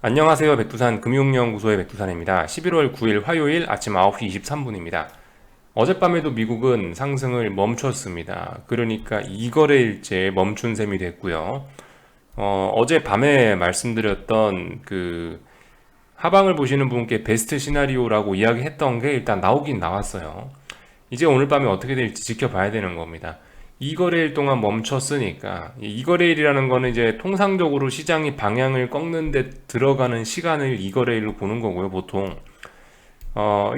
안녕하세요. 백두산 금융연구소의 백두산입니다. 11월 9일 화요일 아침 9시 23분입니다. 어젯밤에도 미국은 상승을 멈췄습니다. 그러니까 이거래일째 멈춘 셈이 됐고요. 어젯밤에 말씀드렸던 그 하방을 보시는 분께 베스트 시나리오라고 이야기했던 게 일단 나오긴 나왔어요. 이제 오늘 밤에 어떻게 될지 지켜봐야 되는 겁니다. 이거래일 동안 멈췄으니까 이거래일이라는 거는 이제 통상적으로 시장이 방향을 꺾는 데 들어가는 시간을 이거래일로 보는 거고요, 보통.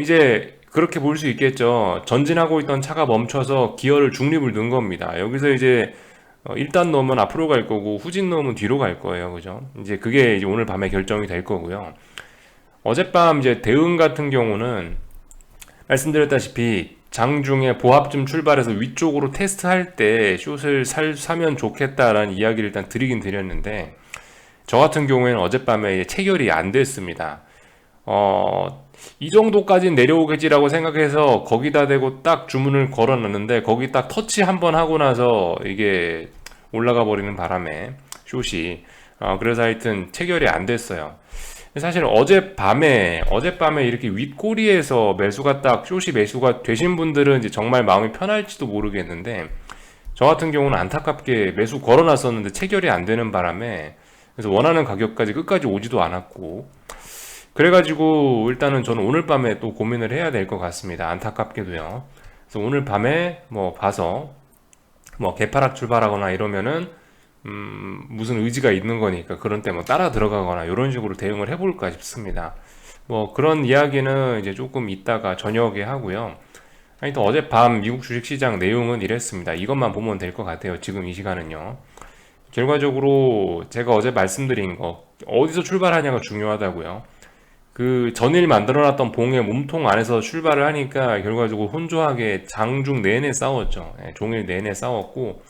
이제 그렇게 볼 수 있겠죠. 전진하고 있던 차가 멈춰서 기어를 중립을 넣은 겁니다. 여기서 이제 1단 넣으면 앞으로 갈 거고 후진 넣으면 뒤로 갈 거예요. 그죠? 이제 그게 이제 오늘 밤에 결정이 될 거고요. 어젯밤 이제 대응 같은 경우는 말씀드렸다시피 장중에 보합쯤 출발해서 위쪽으로 테스트할 때 숏을 사면 좋겠다라는 이야기를 일단 드리긴 드렸는데 저 같은 경우에는 어젯밤에 체결이 안 됐습니다. 이 정도까지는 내려오겠지라고 생각해서 거기다 대고 딱 주문을 걸어 놨는데 거기 딱 터치 한번 하고 나서 이게 올라가 버리는 바람에 숏이 그래서 하여튼 체결이 안 됐어요. 사실 어젯밤에 이렇게 윗꼬리에서 매수가 딱 숏이 매수가 되신 분들은 이제 정말 마음이 편할지도 모르겠는데 저 같은 경우는 안타깝게 매수 걸어놨었는데 체결이 안 되는 바람에 그래서 원하는 가격까지 끝까지 오지도 않았고 그래가지고 일단은 저는 오늘 밤에 또 고민을 해야 될 것 같습니다. 안타깝게도요. 그래서 오늘 밤에 뭐 봐서 뭐 개파락 출발하거나 이러면은 무슨 의지가 있는 거니까 그런 때 뭐 따라 들어가거나 이런 식으로 대응을 해볼까 싶습니다. 뭐 그런 이야기는 이제 조금 이따가 저녁에 하고요. 아니 또 어젯밤 미국 주식시장 내용은 이랬습니다. 이것만 보면 될 것 같아요. 지금 이 시간은요. 결과적으로 제가 어제 말씀드린 거 어디서 출발하냐가 중요하다고요. 그 전일 만들어놨던 봉의 몸통 안에서 출발을 하니까 결과적으로 혼조하게 장중 내내 싸웠죠. 예, 종일 내내 싸웠고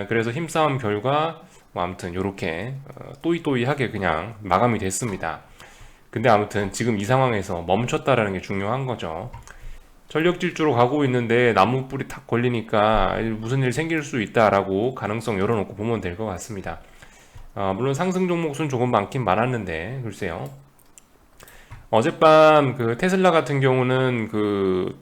그래서 힘싸움 결과 뭐 아무튼 요렇게 또이또이하게 그냥 마감이 됐습니다. 근데 아무튼 지금 이 상황에서 멈췄다라는 게 중요한 거죠. 전력 질주로 가고 있는데 나무 뿌리 탁 걸리니까 무슨 일 생길 수 있다라고 가능성 열어놓고 보면 될 것 같습니다. 물론 상승 종목 수는 조금 많긴 많았는데 글쎄요. 어젯밤 그 테슬라 같은 경우는 그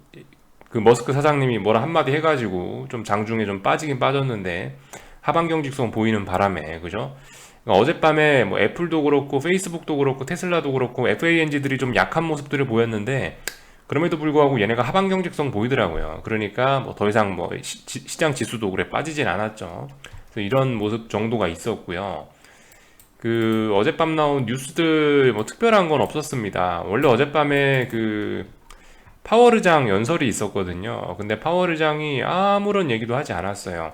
머스크 사장님이 뭐라 한마디 해가지고 좀 장중에 좀 빠지긴 빠졌는데 하방 경직성 보이는 바람에 그죠? 그러니까 어젯밤에 뭐 애플도 그렇고 페이스북도 그렇고 테슬라도 그렇고 FANG들이 좀 약한 모습들을 보였는데 그럼에도 불구하고 얘네가 하방 경직성 보이더라고요. 그러니까 뭐 더 이상 뭐 시장 지수도 그래 빠지진 않았죠. 그래서 이런 모습 정도가 있었고요. 그 어젯밤 나온 뉴스들 뭐 특별한 건 없었습니다. 원래 어젯밤에 그 파월의장 연설이 있었거든요. 근데 파월의장이 아무런 얘기도 하지 않았어요.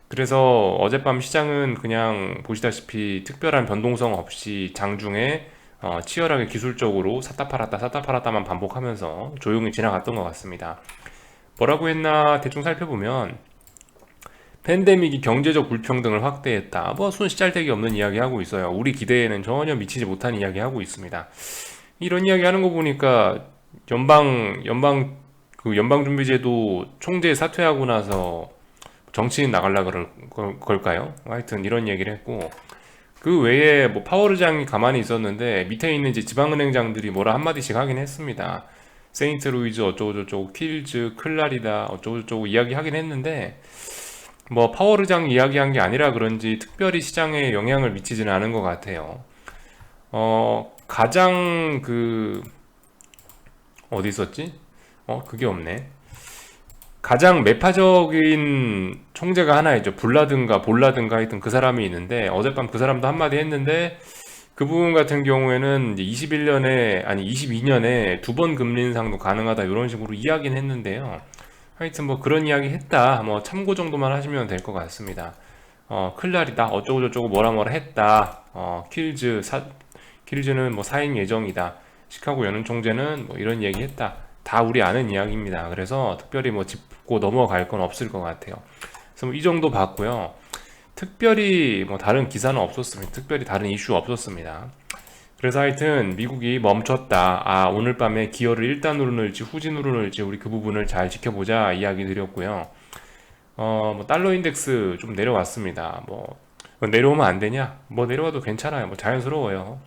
그래서 어젯밤 시장은 그냥 보시다시피 특별한 변동성 없이 장중에 치열하게 기술적으로 샀다 팔았다 샀다 팔았다만 반복하면서 조용히 지나갔던 것 같습니다. 뭐라고 했나 대충 살펴보면 팬데믹이 경제적 불평등을 확대했다. 뭐 손시잘데기 없는 이야기 하고 있어요. 우리 기대에는 전혀 미치지 못한 이야기 하고 있습니다. 이런 이야기 하는 거 보니까 연방준비제도 총재 사퇴하고 나서 정치인 나갈라 걸까요? 하여튼 이런 얘기를 했고 그 외에 뭐 파월의장이 가만히 있었는데 밑에 있는 이제 지방은행장들이 뭐라 한마디씩 하긴 했습니다. 세인트루이즈 어쩌고저쩌고 퀼즈 클라리다 어쩌고저쩌고 이야기 하긴 했는데 뭐 파월의장 이야기한 게 아니라 그런지 특별히 시장에 영향을 미치지는 않은 것 같아요. 가장 그 어디 있었지? 그게 없네. 가장 매파적인 총재가 하나 있죠. 불라든가 볼라든가 하여튼 그 사람이 있는데 어젯밤 그 사람도 한마디 했는데 그 부분 같은 경우에는 이제 21년에 아니 22년에 두 번 금리 인상도 가능하다 이런 식으로 이야기는 했는데요. 하여튼 뭐 그런 이야기 했다. 뭐 참고 정도만 하시면 될 것 같습니다. 클라리다 어쩌고저쩌고 뭐라 뭐라 했다. 킬즈는 뭐 사행 예정이다. 시카고 연은 총재는 뭐 이런 얘기 했다. 다 우리 아는 이야기입니다. 그래서 특별히 뭐 짚고 넘어갈 건 없을 것 같아요. 그래서 뭐이 정도 봤고요. 특별히 뭐 다른 기사는 없었습니다. 특별히 다른 이슈 없었습니다. 그래서 하여튼 미국이 멈췄다. 오늘 밤에 기어를 1단으로 넣을지 후진으로 넣을지 우리 그 부분을 잘 지켜보자 이야기 드렸고요. 뭐 달러 인덱스 좀 내려왔습니다. 뭐 내려오면 안 되냐? 뭐 내려와도 괜찮아요. 뭐 자연스러워요.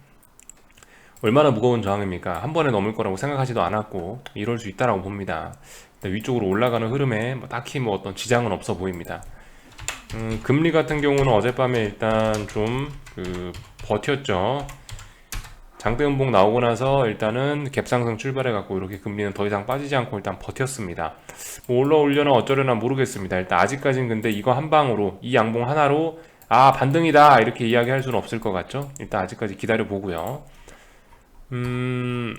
얼마나 무거운 저항입니까? 한 번에 넘을 거라고 생각하지도 않았고 이럴 수 있다라고 봅니다. 일단 위쪽으로 올라가는 흐름에 뭐 딱히 뭐 어떤 지장은 없어 보입니다. 금리 같은 경우는 어젯밤에 일단 좀 버텼죠. 장대 음봉 나오고 나서 일단은 갭상승 출발해 갖고 이렇게 금리는 더 이상 빠지지 않고 일단 버텼습니다. 뭐 올라오려나 어쩌려나 모르겠습니다. 일단 아직까지는 근데 이거 한 방으로 이 양봉 하나로 아 반등이다 이렇게 이야기할 수는 없을 것 같죠. 일단 아직까지 기다려 보고요. 음,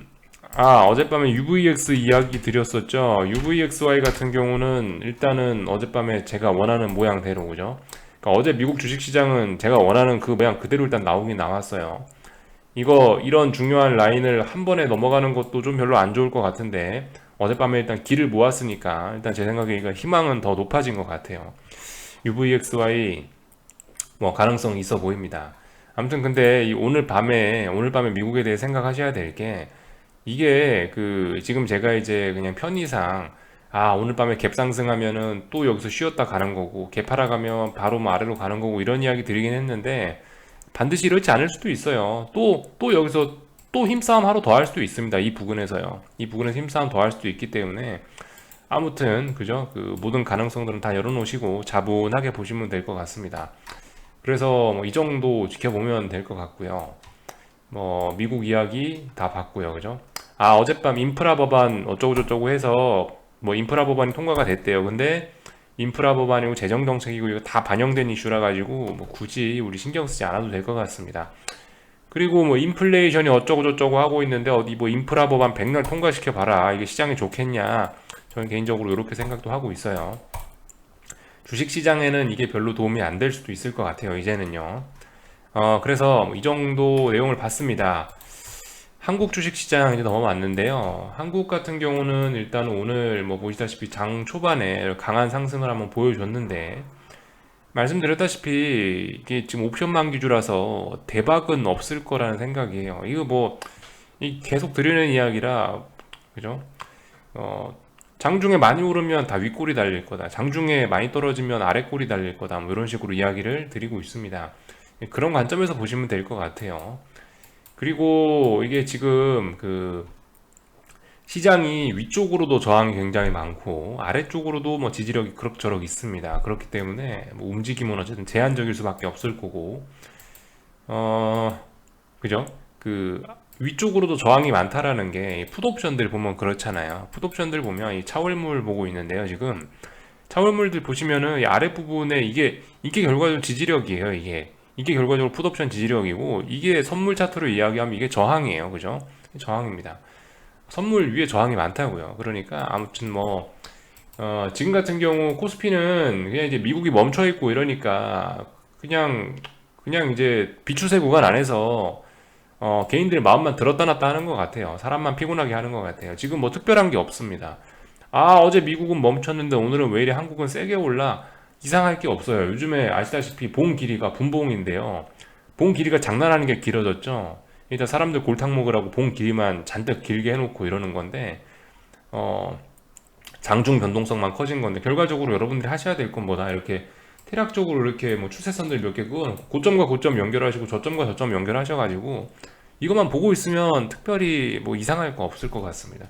어젯밤에 UVX 이야기 드렸었죠. UVXY 같은 경우는 일단은 어젯밤에 제가 원하는 모양대로 그죠. 그러니까 어제 미국 주식시장은 제가 원하는 그 모양 그대로 일단 나오긴 나왔어요. 이런 중요한 라인을 한 번에 넘어가는 것도 좀 별로 안 좋을 것 같은데 어젯밤에 일단 길을 모았으니까 일단 제 생각에 이거 희망은 더 높아진 것 같아요. UVXY 뭐 가능성 있어 보입니다. 아무튼 근데 오늘 밤에 미국에 대해 생각하셔야 될 게 이게 지금 제가 이제 그냥 편의상 오늘 밤에 갭 상승하면은 또 여기서 쉬었다 가는 거고 갭 하락하면 바로 뭐 아래로 가는 거고 이런 이야기 드리긴 했는데 반드시 이렇지 않을 수도 있어요. 또 여기서 또 힘싸움 하루 더 할 수도 있습니다. 이 부근에서요. 이 부근에서 힘싸움 더 할 수도 있기 때문에 아무튼 그죠? 모든 가능성들은 다 열어놓으시고 자분하게 보시면 될 것 같습니다. 그래서 뭐 이 정도 지켜보면 될 것 같고요. 뭐 미국 이야기 다 봤고요. 그죠? 어젯밤 인프라 법안 어쩌고저쩌고 해서 뭐 인프라 법안이 통과가 됐대요. 근데 인프라 법안이고 재정 정책이고 이거 다 반영된 이슈라 가지고 뭐 굳이 우리 신경 쓰지 않아도 될 것 같습니다. 그리고 뭐 인플레이션이 어쩌고저쩌고 하고 있는데 어디 뭐 인프라 법안 백날 통과시켜 봐라. 이게 시장에 좋겠냐? 저는 개인적으로 이렇게 생각도 하고 있어요. 주식시장에는 이게 별로 도움이 안 될 수도 있을 것 같아요. 이제는요. 그래서 이 정도 내용을 봤습니다. 한국 주식시장 이제 넘어왔는데요. 한국 같은 경우는 일단 오늘 뭐 보시다시피 장 초반에 강한 상승을 한번 보여줬는데 말씀드렸다시피 이게 지금 옵션 만기주라서 대박은 없을 거라는 생각이에요. 이거 뭐 계속 드리는 이야기라 그죠? 어, 장중에 많이 오르면 다 윗골이 달릴 거다. 장중에 많이 떨어지면 아랫골이 달릴 거다. 뭐 이런 식으로 이야기를 드리고 있습니다. 그런 관점에서 보시면 될 것 같아요. 그리고 이게 지금 시장이 위쪽으로도 저항이 굉장히 많고 아래쪽으로도 뭐 지지력이 그럭저럭 있습니다. 그렇기 때문에 뭐 움직임은 어쨌든 제한적일 수밖에 없을 거고 어 그죠? 위쪽으로도 저항이 많다라는 게 풋옵션들 보면 그렇잖아요. 풋옵션들 보면 이 차월물 보고 있는데요. 지금 차월물들 보시면은 이 아랫부분에 이게 결과적으로 지지력이에요. 이게 결과적으로 풋옵션 지지력이고 이게 선물 차트로 이야기하면 이게 저항이에요. 그죠? 저항입니다. 선물 위에 저항이 많다고요. 그러니까 아무튼 뭐 지금 같은 경우 코스피는 그냥 이제 미국이 멈춰 있고 이러니까 그냥 이제 비추세 구간 안에서 개인들 마음만 들었다 놨다 하는 것 같아요. 사람만 피곤하게 하는 것 같아요. 지금 뭐 특별한 게 없습니다. 어제 미국은 멈췄는데 오늘은 왜 이래 한국은 세게 올라? 이상할 게 없어요. 요즘에 아시다시피 봉 길이가 분봉인데요. 봉 길이가 장난 아닌 게 길어졌죠. 일단 사람들 골탕 먹으라고 봉 길이만 잔뜩 길게 해놓고 이러는 건데, 어, 장중 변동성만 커진 건데, 결과적으로 여러분들이 하셔야 될 건 뭐다? 이렇게 대략적으로 이렇게 뭐 추세선들 몇 개 그어놓고, 고점과 고점 연결하시고, 저점과 저점 연결하셔가지고, 이것만 보고 있으면 특별히 뭐 이상할 거 없을 것 같습니다.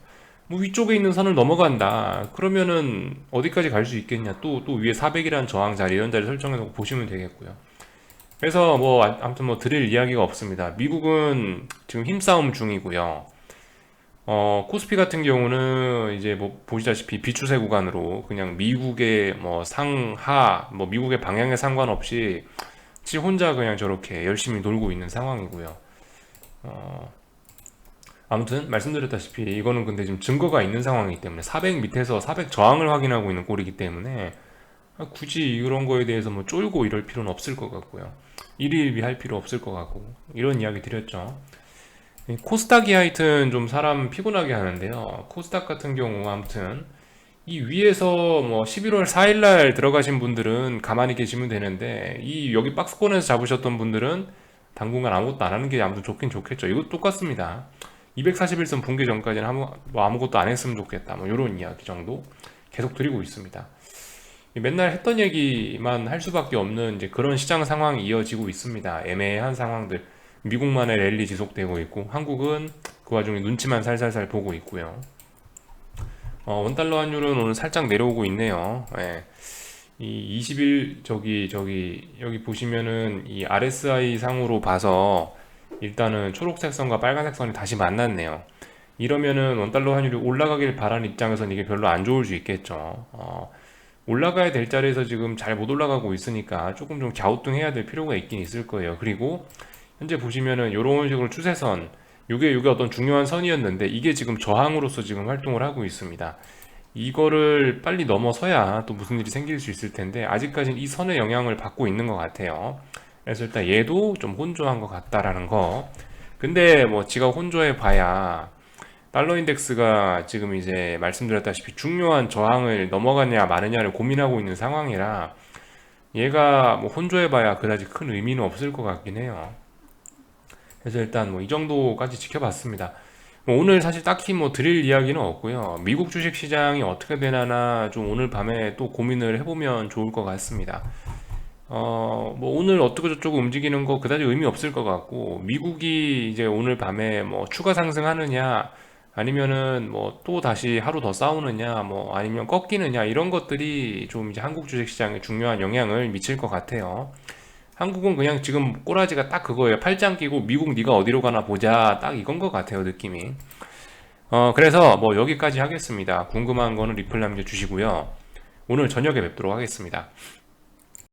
뭐 위쪽에 있는 선을 넘어간다. 그러면은 어디까지 갈 수 있겠냐? 또 위에 400이라는 저항 자리, 이런 자리 설정해놓고 보시면 되겠고요. 그래서 뭐 아무튼 뭐 드릴 이야기가 없습니다. 미국은 지금 힘싸움 중이고요. 코스피 같은 경우는 이제 뭐 보시다시피 비추세 구간으로 그냥 미국의 뭐 상하, 뭐 미국의 방향에 상관없이 지 혼자 그냥 저렇게 열심히 놀고 있는 상황이고요. 어, 아무튼 말씀드렸다시피 이거는 근데 지금 증거가 있는 상황이기 때문에 400 밑에서 400 저항을 확인하고 있는 꼴이기 때문에 굳이 이런 거에 대해서 뭐 쫄고 이럴 필요는 없을 것 같고요. 일희일비할 필요 없을 것 같고 이런 이야기 드렸죠. 코스닥이 하여튼 좀 사람 피곤하게 하는데요. 코스닥 같은 경우 아무튼 이 위에서 뭐 11월 4일 날 들어가신 분들은 가만히 계시면 되는데 이 여기 박스권에서 잡으셨던 분들은 당분간 아무것도 안 하는 게 아무튼 좋긴 좋겠죠. 이거 똑같습니다. 241선 붕괴 전까지는 뭐 아무것도 안 했으면 좋겠다. 뭐 이런 이야기 정도 계속 드리고 있습니다. 맨날 했던 얘기만 할 수밖에 없는 이제 그런 시장 상황이 이어지고 있습니다. 애매한 상황들. 미국만의 랠리 지속되고 있고 한국은 그 와중에 눈치만 살살살 보고 있고요. 원달러 환율은 오늘 살짝 내려오고 있네요. 예. 이 20일 저기 여기 보시면은 이 RSI 상으로 봐서 일단은 초록색 선과 빨간색 선이 다시 만났네요. 이러면은 원달러 환율이 올라가길 바라는 입장에서는 이게 별로 안 좋을 수 있겠죠. 올라가야 될 자리에서 지금 잘 못 올라가고 있으니까 조금 좀 갸우뚱해야 될 필요가 있긴 있을 거예요. 그리고 현재 보시면은 이런 식으로 추세선, 요게 어떤 중요한 선이었는데 이게 지금 저항으로서 지금 활동을 하고 있습니다. 이거를 빨리 넘어서야 또 무슨 일이 생길 수 있을 텐데 아직까지는 이 선의 영향을 받고 있는 것 같아요. 그래서 일단 얘도 좀 혼조한 것 같다라는 거. 근데 뭐 지가 혼조해 봐야 달러 인덱스가 지금 이제 말씀드렸다시피 중요한 저항을 넘어가냐 마느냐를 고민하고 있는 상황이라 얘가 뭐 혼조해봐야 그다지 큰 의미는 없을 것 같긴 해요. 그래서 일단 뭐 이 정도까지 지켜봤습니다. 뭐 오늘 사실 딱히 뭐 드릴 이야기는 없고요. 미국 주식 시장이 어떻게 되나 좀 오늘 밤에 또 고민을 해보면 좋을 것 같습니다. 뭐 오늘 어떻게 저쩌고 움직이는 거 그다지 의미 없을 것 같고 미국이 이제 오늘 밤에 뭐 추가 상승하느냐 아니면은 뭐 또 다시 하루 더 싸우느냐 뭐 아니면 꺾이느냐 이런 것들이 좀 이제 한국 주식 시장에 중요한 영향을 미칠 것 같아요. 한국은 그냥 지금 꼬라지가 딱 그거예요. 팔짱 끼고 미국 네가 어디로 가나 보자 딱 이건 것 같아요 느낌이. 그래서 뭐 여기까지 하겠습니다. 궁금한 거는 리플 남겨주시고요. 오늘 저녁에 뵙도록 하겠습니다.